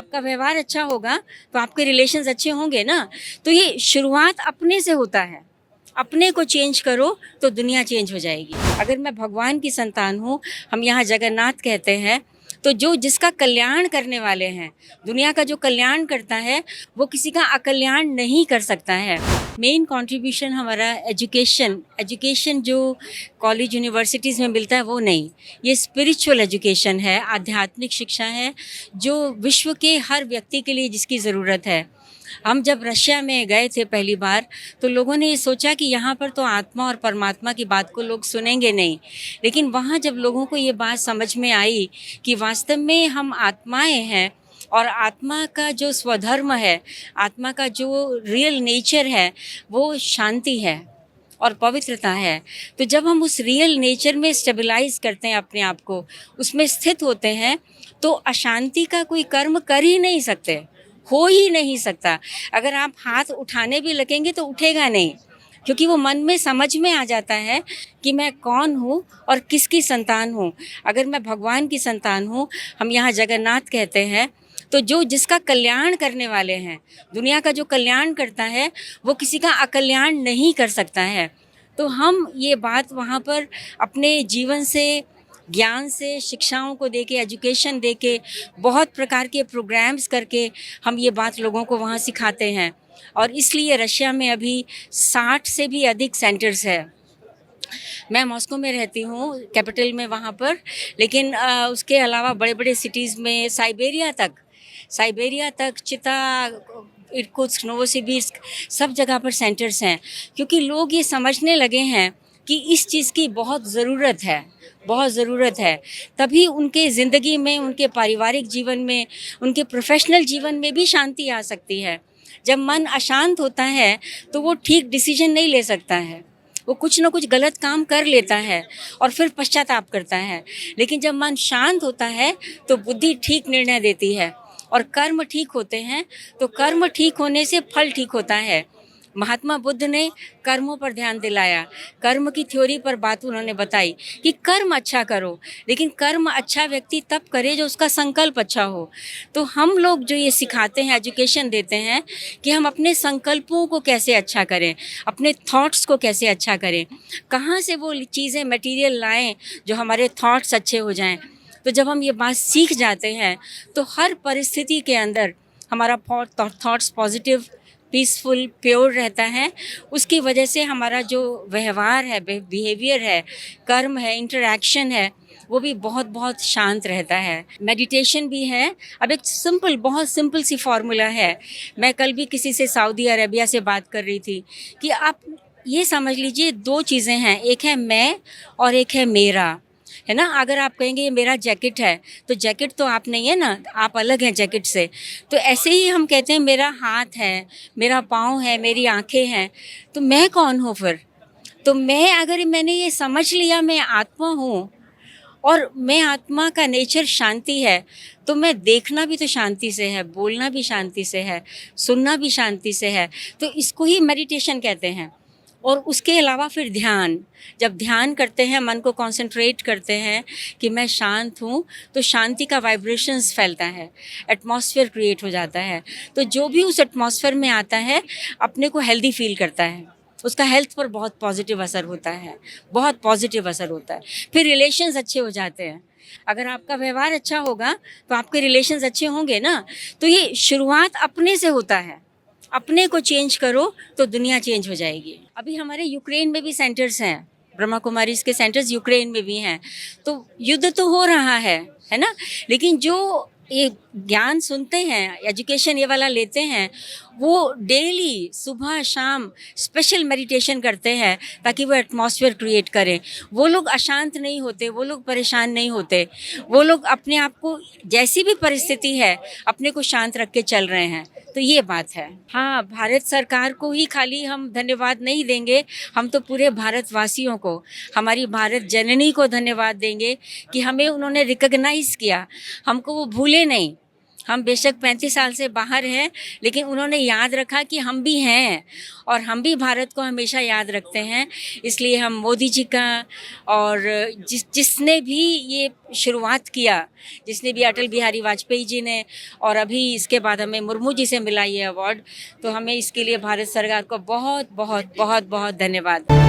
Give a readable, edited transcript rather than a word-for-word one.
आपका व्यवहार अच्छा होगा तो आपके रिलेशंस अच्छे होंगे ना। तो ये शुरुआत अपने से होता है। अपने को चेंज करो तो दुनिया चेंज हो जाएगी। अगर मैं भगवान की संतान हूँ, हम यहाँ जगन्नाथ कहते हैं, तो जो जिसका कल्याण करने वाले हैं, दुनिया का जो कल्याण करता है वो किसी का अकल्याण नहीं कर सकता है। मेन कंट्रीब्यूशन हमारा एजुकेशन जो कॉलेज यूनिवर्सिटीज़ में मिलता है वो नहीं, ये स्पिरिचुअल एजुकेशन है, आध्यात्मिक शिक्षा है, जो विश्व के हर व्यक्ति के लिए जिसकी ज़रूरत है। हम जब रशिया में गए थे पहली बार, तो लोगों ने ये सोचा कि यहाँ पर तो आत्मा और परमात्मा की बात को लोग सुनेंगे नहीं, लेकिन वहाँ जब लोगों को ये बात समझ में आई कि वास्तव में हम आत्माएं हैं और आत्मा का जो स्वधर्म है, आत्मा का जो रियल नेचर है, वो शांति है और पवित्रता है। तो जब हम उस रियल नेचर में स्टेबलाइज करते हैं अपने आप को, उसमें स्थित होते हैं, तो अशांति का कोई कर्म कर ही नहीं सकते, हो ही नहीं सकता। अगर आप हाथ उठाने भी लगेंगे तो उठेगा नहीं, क्योंकि वो मन में समझ में आ जाता है कि मैं कौन हूँ और किसकी संतान हूँ। अगर मैं भगवान की संतान हूँ, हम यहाँ जगन्नाथ कहते हैं, तो जो जिसका कल्याण करने वाले हैं, दुनिया का जो कल्याण करता है वो किसी का अकल्याण नहीं कर सकता है। तो हम ये बात वहाँ पर अपने जीवन से, ज्ञान से, शिक्षाओं को देके, एजुकेशन देके, बहुत प्रकार के प्रोग्राम्स करके हम ये बात लोगों को वहाँ सिखाते हैं। और इसलिए रशिया में अभी 60 से भी अधिक सेंटर्स है। मैं मॉस्को में रहती हूँ, कैपिटल में वहाँ पर, लेकिन उसके अलावा बड़े बड़े सिटीज़ में साइबेरिया तक चिता, इर्कुत्स्क, नोवोसिबिर्स्क, सब जगह पर सेंटर्स हैं, क्योंकि लोग ये समझने लगे हैं कि इस चीज़ की बहुत ज़रूरत है। तभी उनके ज़िंदगी में, उनके पारिवारिक जीवन में, उनके प्रोफेशनल जीवन में भी शांति आ सकती है। जब मन अशांत होता है तो वो ठीक डिसीजन नहीं ले सकता है, वो कुछ ना कुछ गलत काम कर लेता है और फिर पश्चाताप करता है। लेकिन जब मन शांत होता है तो बुद्धि ठीक निर्णय देती है और कर्म ठीक होते हैं, तो कर्म ठीक होने से फल ठीक होता है। महात्मा बुद्ध ने कर्मों पर ध्यान दिलाया, कर्म की थ्योरी पर बात उन्होंने बताई कि कर्म अच्छा करो, लेकिन कर्म अच्छा व्यक्ति तब करे जो उसका संकल्प अच्छा हो। तो हम लोग जो ये सिखाते हैं, एजुकेशन देते हैं कि हम अपने संकल्पों को कैसे अच्छा करें, अपने थॉट्स को कैसे अच्छा करें, कहाँ से वो चीज़ें मटीरियल लाएं जो हमारे थॉट्स अच्छे हो जाएं। तो जब हम ये बात सीख जाते हैं तो हर परिस्थिति के अंदर हमारा थॉट्स पॉजिटिव, पीसफुल, प्योर रहता है। उसकी वजह से हमारा जो व्यवहार है, बिहेवियर है, कर्म है, इंटरैक्शन है, वो भी बहुत बहुत शांत रहता है। मेडिटेशन भी है। अब एक बहुत सिंपल सी फार्मूला है। मैं कल भी किसी से सऊदी अरेबिया से बात कर रही थी कि आप ये समझ लीजिए, दो चीज़ें हैं, एक है मैं और एक है मेरा, है ना। अगर आप कहेंगे ये मेरा जैकेट है, तो जैकेट तो आप नहीं है ना, आप अलग हैं जैकेट से। तो ऐसे ही हम कहते हैं मेरा हाथ है, मेरा पाँव है, मेरी आंखें हैं, तो मैं कौन हूँ फिर? तो अगर मैंने ये समझ लिया मैं आत्मा हूँ और मैं आत्मा का नेचर शांति है, तो मैं देखना भी तो शांति से है, बोलना भी शांति से है, सुनना भी शांति से है। तो इसको ही मेडिटेशन कहते हैं। और उसके अलावा फिर ध्यान, जब ध्यान करते हैं, मन को कंसंट्रेट करते हैं कि मैं शांत हूँ, तो शांति का वाइब्रेशंस फैलता है, एटमॉस्फेयर क्रिएट हो जाता है। तो जो भी उस एटमॉस्फेयर में आता है अपने को हेल्दी फील करता है, उसका हेल्थ पर बहुत पॉजिटिव असर होता है, बहुत पॉजिटिव असर होता है। फिर रिलेशंस अच्छे हो जाते हैं। अगर आपका व्यवहार अच्छा होगा तो आपके रिलेशंस अच्छे होंगे ना। तो ये शुरुआत अपने से होता है। अपने को चेंज करो तो दुनिया चेंज हो जाएगी। अभी हमारे यूक्रेन में भी सेंटर्स हैं, ब्रह्मा कुमारीज़ के सेंटर्स यूक्रेन में भी हैं। तो युद्ध तो हो रहा है ना, लेकिन जो ये ज्ञान सुनते हैं, एजुकेशन ये वाला लेते हैं, वो डेली सुबह शाम स्पेशल मेडिटेशन करते हैं ताकि वो एटमॉस्फेयर क्रिएट करें। वो लोग अशांत नहीं होते, वो लोग परेशान नहीं होते, वो लोग अपने आप को, जैसी भी परिस्थिति है, अपने को शांत रख के चल रहे हैं। तो ये बात है। हाँ, भारत सरकार को ही खाली हम धन्यवाद नहीं देंगे, हम तो पूरे भारतवासियों को, हमारी भारत जननी को धन्यवाद देंगे कि हमें उन्होंने रिकॉग्नाइज़ किया, हमको वो भूले नहीं, हम बेशक 35 साल से बाहर हैं, लेकिन उन्होंने याद रखा कि हम भी हैं और हम भी भारत को हमेशा याद रखते हैं। इसलिए हम मोदी जी का और जिसने भी ये शुरुआत किया, जिसने भी अटल बिहारी वाजपेयी जी ने, और अभी इसके बाद हमें मुर्मू जी से मिला ये अवार्ड, तो हमें इसके लिए भारत सरकार को बहुत बहुत बहुत बहुत धन्यवाद।